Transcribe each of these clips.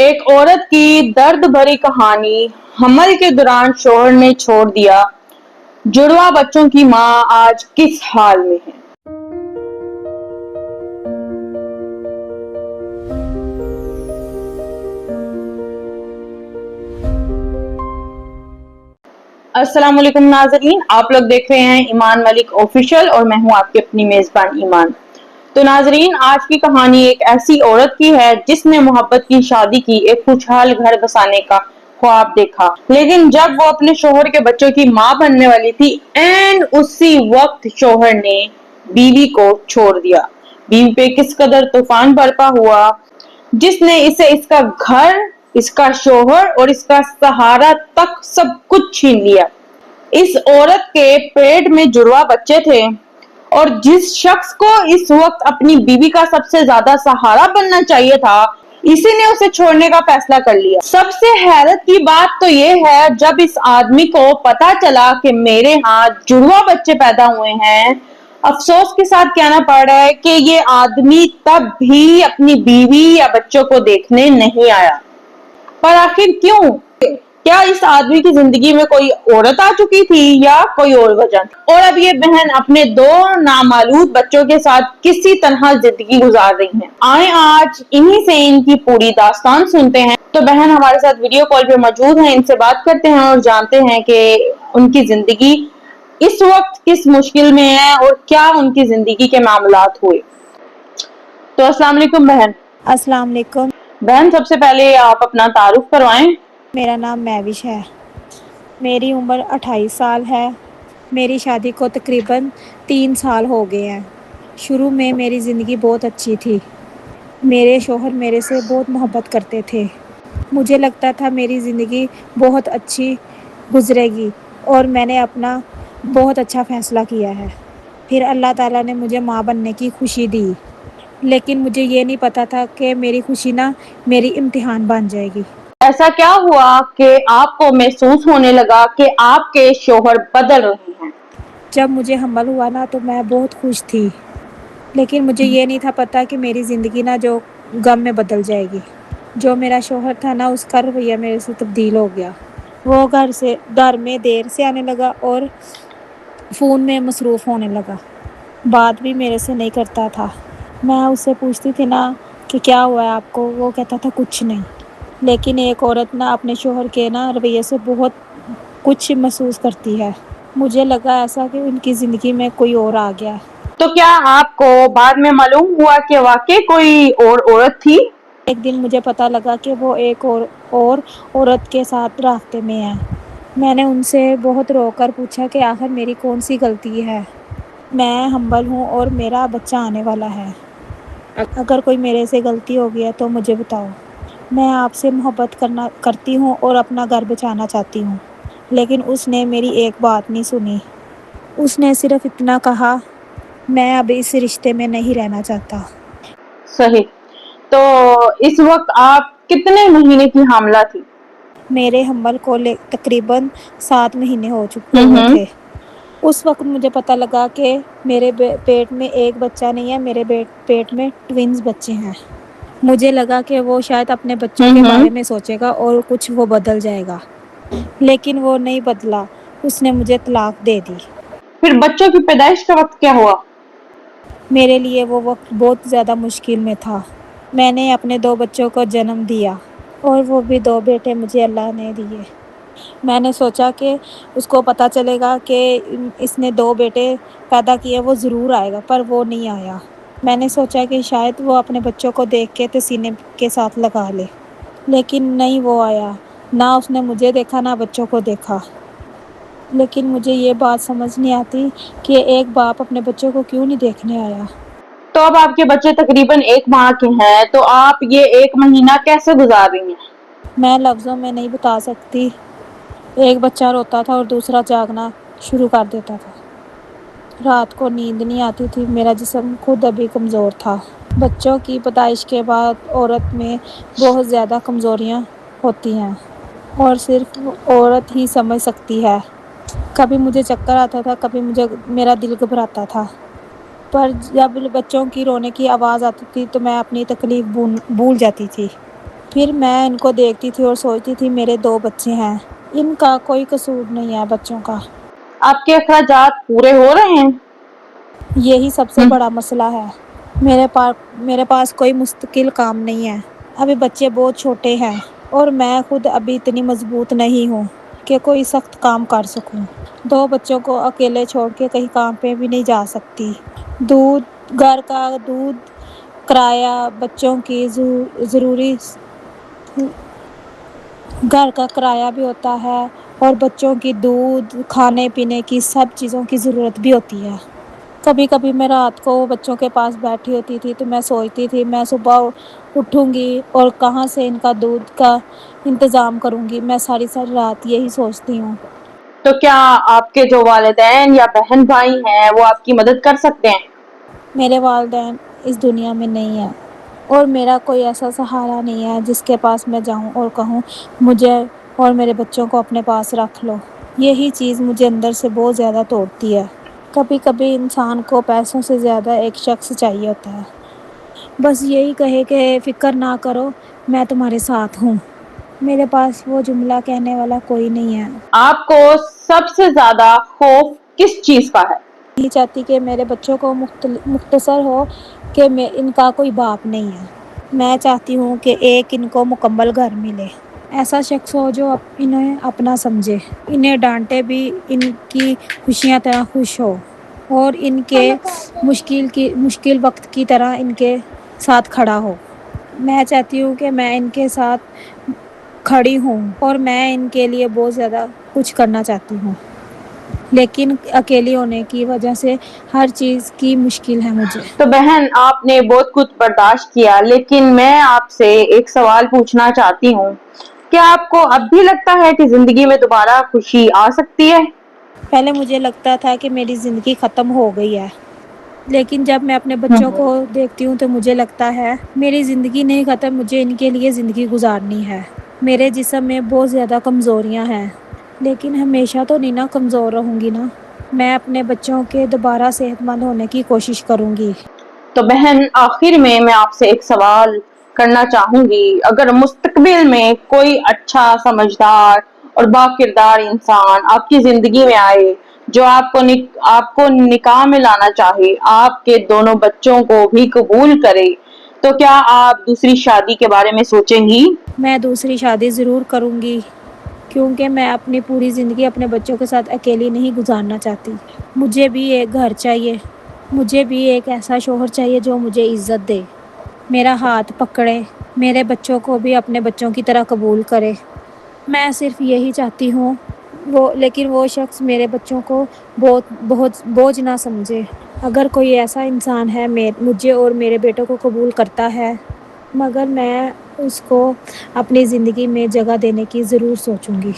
ایک عورت کی درد بھری کہانی۔ حمل کے دوران شوہر نے چھوڑ دیا، جڑواں بچوں کی ماں آج کس حال میں ہے؟ السلام علیکم ناظرین، آپ لوگ دیکھ رہے ہیں ایمان ملک آفیشیل اور میں ہوں آپ کی اپنی میزبان ایمان۔ تو ناظرین، آج کی کہانی ایک ایسی عورت کی ہے جس نے محبت کی شادی کی، ایک خوشحال گھر بسانے کا خواب دیکھا، لیکن جب وہ اپنے شوہر کے بچوں کی ماں بننے والی تھی، اسی وقت شوہر نے بیوی کو چھوڑ دیا۔ بیوی پہ کس قدر طوفان برپا ہوا، جس نے اسے اس کا گھر، اس کا شوہر اور اس کا سہارا تک سب کچھ چھین لیا۔ اس عورت کے پیٹ میں جڑواں بچے تھے اور جس شخص کو اس وقت اپنی بیوی کا سب سے زیادہ سہارا بننا چاہیے تھا، اسی نے اسے چھوڑنے کا فیصلہ کر لیا۔ سب سے حیرت کی بات تو یہ ہے، جب اس آدمی کو پتا چلا کہ میرے ہاں جڑواں بچے پیدا ہوئے ہیں، افسوس کے ساتھ کہنا پڑ رہا ہے کہ یہ آدمی تب بھی اپنی بیوی یا بچوں کو دیکھنے نہیں آیا۔ پر آخر کیوں؟ کیا اس آدمی کی زندگی میں کوئی عورت آ چکی تھی یا کوئی اور وجہ تھی؟ اور اب یہ بہن اپنے دو نامولود بچوں کے ساتھ کسی طرح زندگی گزار رہی ہیں۔ آئیں آج انہی سے ان کی پوری داستان سنتے ہیں۔ تو بہن ہمارے ساتھ ویڈیو کال پہ موجود ہیں، ان سے بات کرتے ہیں اور جانتے ہیں کہ ان کی زندگی اس وقت کس مشکل میں ہے اور کیا ان کی زندگی کے معاملات ہوئے۔ تو السلام علیکم بہن۔ السلام علیکم۔ بہن سب سے پہلے آپ اپنا تعارف کروائیں۔ میرا نام مہوش ہے، میری عمر 28 سال ہے۔ میری شادی کو تقریباً 3 سال ہو گئے ہیں۔ شروع میں میری زندگی بہت اچھی تھی، میرے شوہر میرے سے بہت محبت کرتے تھے۔ مجھے لگتا تھا میری زندگی بہت اچھی گزرے گی اور میں نے اپنا بہت اچھا فیصلہ کیا ہے۔ پھر اللہ تعالیٰ نے مجھے ماں بننے کی خوشی دی، لیکن مجھے یہ نہیں پتا تھا کہ میری خوشی نہ میری امتحان بن جائے گی۔ ایسا کیا ہوا کہ آپ کو محسوس ہونے لگا کہ آپ کے شوہر بدل رہے ہیں؟ جب مجھے حمل ہوا نا تو میں بہت خوش تھی، لیکن مجھے یہ نہیں تھا پتا کہ میری زندگی نا جو غم میں بدل جائے گی۔ جو میرا شوہر تھا نا، اس کا رویہ میرے سے تبدیل ہو گیا۔ وہ گھر میں دیر سے آنے لگا اور فون میں مصروف ہونے لگا، بات بھی میرے سے نہیں کرتا تھا۔ میں اس سے پوچھتی تھی نا کہ کیا ہوا ہے آپ کو، وہ کہتا تھا کچھ نہیں۔ لیکن ایک عورت نا اپنے شوہر کے نا رویے سے بہت کچھ محسوس کرتی ہے۔ مجھے لگا ایسا کہ ان کی زندگی میں کوئی اور آ گیا۔ تو کیا آپ کو بعد میں معلوم ہوا کہ واقعی کوئی اور عورت تھی؟ ایک دن مجھے پتا لگا کہ وہ ایک اور عورت کے ساتھ رابطے میں ہے۔ میں نے ان سے بہت رو کر پوچھا کہ آخر میری کون سی غلطی ہے؟ میں حامل ہوں اور میرا بچہ آنے والا ہے۔ اگر کوئی میرے سے غلطی ہو گئی ہے تو مجھے بتاؤ۔ میں آپ سے محبت کرتی ہوں اور اپنا گھر بچانا چاہتی ہوں۔ لیکن اس نے میری ایک بات نہیں سنی۔ اس نے صرف اتنا کہا، میں اب اس رشتے میں نہیں رہنا چاہتا۔ صحیح۔ تو اس وقت آپ کتنے مہینے کی حاملہ تھی؟ میرے حمل کو تقریباً 7 مہینے ہو ہوئے تھے۔ اس وقت مجھے پتا لگا کہ میرے پیٹ میں ایک بچہ نہیں ہے، میرے پیٹ میں ٹوینز بچے ہیں۔ مجھے لگا کہ وہ شاید اپنے بچوں کے بارے میں سوچے گا اور کچھ وہ بدل جائے گا، لیکن وہ نہیں بدلا۔ اس نے مجھے طلاق دے دی۔ پھر بچوں کی پیدائش کا وقت کیا ہوا؟ میرے لیے وہ وقت بہت زیادہ مشکل میں تھا۔ میں نے اپنے 2 بچوں کو جنم دیا اور وہ بھی 2 بیٹے مجھے اللہ نے دیے۔ میں نے سوچا کہ اس کو پتا چلے گا کہ اس نے 2 بیٹے پیدا کیے، وہ ضرور آئے گا، پر وہ نہیں آیا۔ میں نے سوچا کہ شاید وہ اپنے بچوں کو دیکھ کے سینے کے ساتھ لگا لے، لیکن نہیں وہ آیا۔ نہ اس نے مجھے دیکھا نہ بچوں کو دیکھا۔ لیکن مجھے یہ بات سمجھ نہیں آتی کہ ایک باپ اپنے بچوں کو کیوں نہیں دیکھنے آیا۔ تو اب آپ کے بچے تقریباً 1 ماہ کے ہیں، تو آپ یہ 1 مہینہ کیسے گزار رہی ہیں؟ میں لفظوں میں نہیں بتا سکتی۔ ایک بچہ روتا تھا اور دوسرا جاگنا شروع کر دیتا تھا۔ رات کو نیند نہیں آتی تھی، میرا جسم خود ابھی کمزور تھا۔ بچوں کی پیدائش کے بعد عورت میں بہت زیادہ کمزوریاں ہوتی ہیں اور صرف عورت ہی سمجھ سکتی ہے۔ کبھی مجھے چکر آتا تھا، کبھی میرا دل گھبراتا تھا، پر جب بچوں کی رونے کی آواز آتی تھی تو میں اپنی تکلیف بھول جاتی تھی۔ پھر میں ان کو دیکھتی تھی اور سوچتی تھی میرے 2 بچے ہیں، ان کا کوئی قصور نہیں ہے بچوں کا۔ آپ کے اخراجات پورے ہو رہے ہیں؟ یہی سب سے بڑا مسئلہ ہے۔ میرے پاس کوئی مستقل کام نہیں ہے، ابھی بچے بہت چھوٹے ہیں اور میں خود ابھی اتنی مضبوط نہیں ہوں کہ کوئی سخت کام کر سکوں۔ 2 بچوں کو اکیلے چھوڑ کے کہیں کام پہ بھی نہیں جا سکتی۔ گھر کا دودھ، کرایہ، بچوں کی ضروری گھر کا کرایہ بھی ہوتا ہے اور بچوں کی دودھ، کھانے پینے کی سب چیزوں کی ضرورت بھی ہوتی ہے۔ کبھی کبھی میں رات کو بچوں کے پاس بیٹھی ہوتی تھی تو میں سوچتی تھی میں صبح اٹھوں گی اور کہاں سے ان کا دودھ کا انتظام کروں گی۔ میں ساری رات یہی سوچتی ہوں۔ تو کیا آپ کے جو والدین یا بہن بھائی ہیں وہ آپ کی مدد کر سکتے ہیں؟ میرے والدین اس دنیا میں نہیں ہیں اور میرا کوئی ایسا سہارا نہیں ہے جس کے پاس میں جاؤں اور کہوں مجھے اور میرے بچوں کو اپنے پاس رکھ لو۔ یہی چیز مجھے اندر سے بہت زیادہ توڑتی ہے۔ کبھی کبھی انسان کو پیسوں سے زیادہ ایک شخص چاہیے ہوتا ہے، بس یہی کہے کہ فکر نہ کرو، میں تمہارے ساتھ ہوں۔ میرے پاس وہ جملہ کہنے والا کوئی نہیں ہے۔ آپ کو سب سے زیادہ خوف کس چیز کا ہے؟ نہیں چاہتی کہ میرے بچوں کو مختصر ہو کہ ان کا کوئی باپ نہیں ہے۔ میں چاہتی ہوں کہ ایک ان کو مکمل گھر ملے، ایسا شخص ہو جو انہیں اپنا سمجھے، انہیں ڈانٹے بھی ان کی خوشیاں طرح خوش ہو اور ان کے مشکل وقت کی طرح ان کے ساتھ کھڑا ہو۔ میں چاہتی ہوں کہ میں ان کے ساتھ کھڑی ہوں اور میں ان کے لیے بہت زیادہ کچھ کرنا چاہتی ہوں، لیکن اکیلی ہونے کی وجہ سے ہر چیز کی مشکل ہے مجھے۔ تو بہن، آپ نے بہت کچھ برداشت کیا، لیکن میں آپ سے ایک سوال پوچھنا چاہتی ہوں۔ کیا آپ کو اب بھی لگتا ہے کہ زندگی میں دوبارہ خوشی آ سکتی ہے؟ پہلے مجھے لگتا تھا کہ میری زندگی ختم ہو گئی ہے، لیکن جب میں اپنے بچوں کو دیکھتی ہوں تو مجھے لگتا ہے میری زندگی نہیں ختم، مجھے ان کے لیے زندگی گزارنی ہے۔ میرے جسم میں بہت زیادہ کمزوریاں ہیں، لیکن ہمیشہ تو نہیں نا کمزور رہوں گی نا۔ میں اپنے بچوں کے دوبارہ صحت مند ہونے کی کوشش کروں گی۔ تو بہن، آخر میں آپ سے ایک سوال کرنا چاہوں گی۔ اگر مستقبل میں کوئی اچھا، سمجھدار اور باکردار انسان آپ کی زندگی میں آئے جو آپ کو نکاح میں لانا چاہے، آپ کے دونوں بچوں کو بھی قبول کرے، تو کیا آپ دوسری شادی کے بارے میں سوچیں گی؟ میں دوسری شادی ضرور کروں گی، کیونکہ میں اپنی پوری زندگی اپنے بچوں کے ساتھ اکیلی نہیں گزارنا چاہتی۔ مجھے بھی ایک گھر چاہیے، مجھے بھی ایک ایسا شوہر چاہیے جو مجھے عزت دے، میرا ہاتھ پکڑے، میرے بچوں کو بھی اپنے بچوں کی طرح قبول کرے۔ میں صرف یہی چاہتی ہوں، لیکن وہ شخص میرے بچوں کو بہت بوجھ نہ سمجھے۔ اگر کوئی ایسا انسان ہے مجھے اور میرے بیٹوں کو قبول کرتا ہے، مگر میں اس کو اپنی زندگی میں جگہ دینے کی ضرور سوچوں گی۔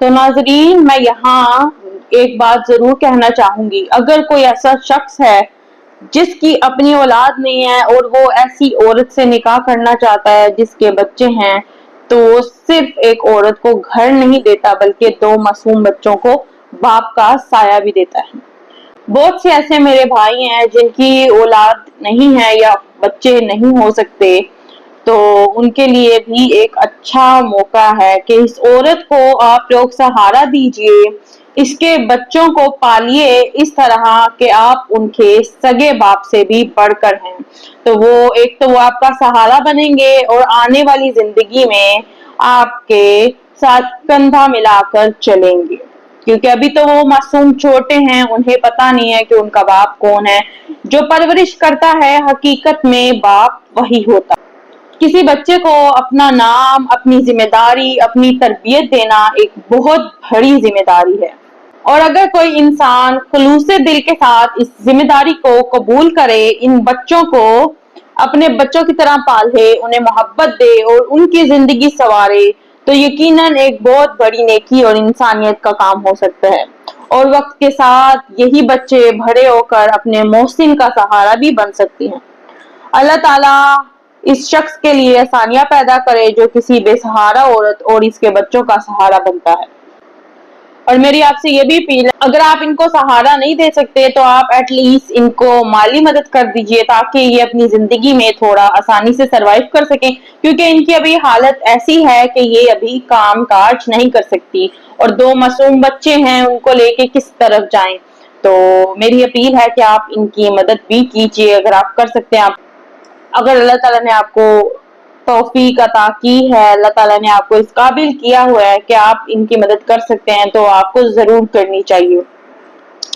تو ناظرین، میں یہاں ایک بات ضرور کہنا چاہوں گی۔ اگر کوئی ایسا شخص ہے جس کی اپنی اولاد نہیں ہے اور وہ ایسی عورت سے نکاح کرنا چاہتا ہے جس کے بچے ہیں، تو وہ صرف ایک عورت کو گھر نہیں دیتا بلکہ 2 معصوم بچوں کو باپ کا سایہ بھی دیتا ہے۔ بہت سے ایسے میرے بھائی ہیں جن کی اولاد نہیں ہے یا بچے نہیں ہو سکتے، تو ان کے لیے بھی ایک اچھا موقع ہے کہ اس عورت کو آپ لوگ سہارا دیجئے، اس کے بچوں کو پالیے اس طرح کہ آپ ان کے سگے باپ سے بھی بڑھ کر ہیں۔ تو وہ آپ کا سہارا بنیں گے اور آنے والی زندگی میں آپ کے ساتھ کندھا ملا کر چلیں گے، کیونکہ ابھی تو وہ معصوم چھوٹے ہیں، انہیں پتہ نہیں ہے کہ ان کا باپ کون ہے۔ جو پرورش کرتا ہے حقیقت میں باپ وہی ہوتا ہے۔ کسی بچے کو اپنا نام، اپنی ذمہ داری، اپنی تربیت دینا ایک بہت بڑی ذمہ داری ہے، اور اگر کوئی انسان خلوص دل کے ساتھ اس ذمہ داری کو قبول کرے، ان بچوں کو اپنے بچوں کی طرح پالے، انہیں محبت دے اور ان کی زندگی سنوارے، تو یقیناً ایک بہت بڑی نیکی اور انسانیت کا کام ہو سکتا ہے، اور وقت کے ساتھ یہی بچے بڑے ہو کر اپنے محسن کا سہارا بھی بن سکتے ہیں۔ اللہ تعالیٰ اس شخص کے لیے آسانیاں پیدا کرے جو کسی بے سہارا عورت اور اس کے بچوں کا سہارا بنتا ہے۔ اور میری آپ سے یہ بھی اپیل ہے، اگر آپ ان کو سہارا نہیں دے سکتے تو آپ ایٹ لیسٹ ان کو مالی مدد کر دیجئے تاکہ یہ اپنی زندگی میں تھوڑا آسانی سے سروائیو کر سکیں، کیونکہ ان کی ابھی حالت ایسی ہے کہ یہ ابھی کام کاج نہیں کر سکتی، اور 2 معصوم بچے ہیں، ان کو لے کے کس طرف جائیں۔ تو میری اپیل ہے کہ آپ ان کی مدد بھی کیجئے اگر آپ کر سکتے ہیں۔ اگر اللہ تعالیٰ نے آپ کو توفیق عطا کی ہے، اللہ تعالیٰ نے آپ کو اس قابل کیا ہوا ہے کہ آپ ان کی مدد کر سکتے ہیں، تو آپ کو ضرور کرنی چاہیے۔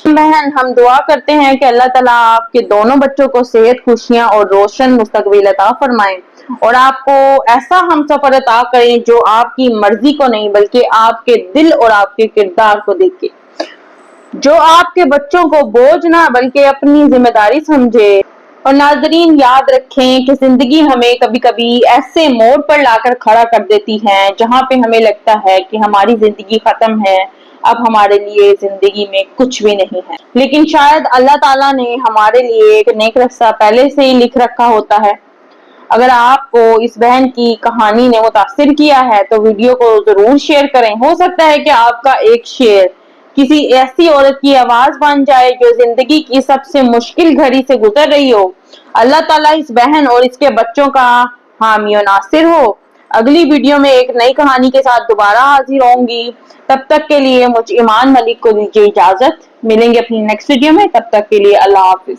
بہن، ہم دعا کرتے ہیں کہ اللہ تعالیٰ آپ کے دونوں بچوں کو صحت، خوشیاں اور روشن مستقبل عطا فرمائیں، اور آپ کو ایسا ہم سفر عطا کریں جو آپ کی مرضی کو نہیں بلکہ آپ کے دل اور آپ کے کردار کو دیکھے، جو آپ کے بچوں کو بوجھ نہ بلکہ اپنی ذمہ داری سمجھے۔ اور ناظرین، یاد رکھیں کہ زندگی ہمیں کبھی کبھی ایسے موڑ پر لا کر کھڑا کر دیتی ہے جہاں پہ ہمیں لگتا ہے کہ ہماری زندگی ختم ہے، اب ہمارے لیے زندگی میں کچھ بھی نہیں ہے، لیکن شاید اللہ تعالیٰ نے ہمارے لیے ایک نیک راستہ پہلے سے ہی لکھ رکھا ہوتا ہے۔ اگر آپ کو اس بہن کی کہانی نے متاثر کیا ہے تو ویڈیو کو ضرور شیئر کریں، ہو سکتا ہے کہ آپ کا ایک شیئر کسی ایسی عورت کی آواز بن جائے جو زندگی کی سب سے مشکل گھڑی سے گزر رہی ہو۔ اللہ تعالیٰ اس بہن اور اس کے بچوں کا حامی و ناصر ہو۔ اگلی ویڈیو میں ایک نئی کہانی کے ساتھ دوبارہ حاضر ہوں گی، تب تک کے لیے مجھ ایمان ملک کو دیجیے اجازت، ملیں گے اپنی نیکسٹ ویڈیو میں، تب تک کے لیے اللہ حافظ۔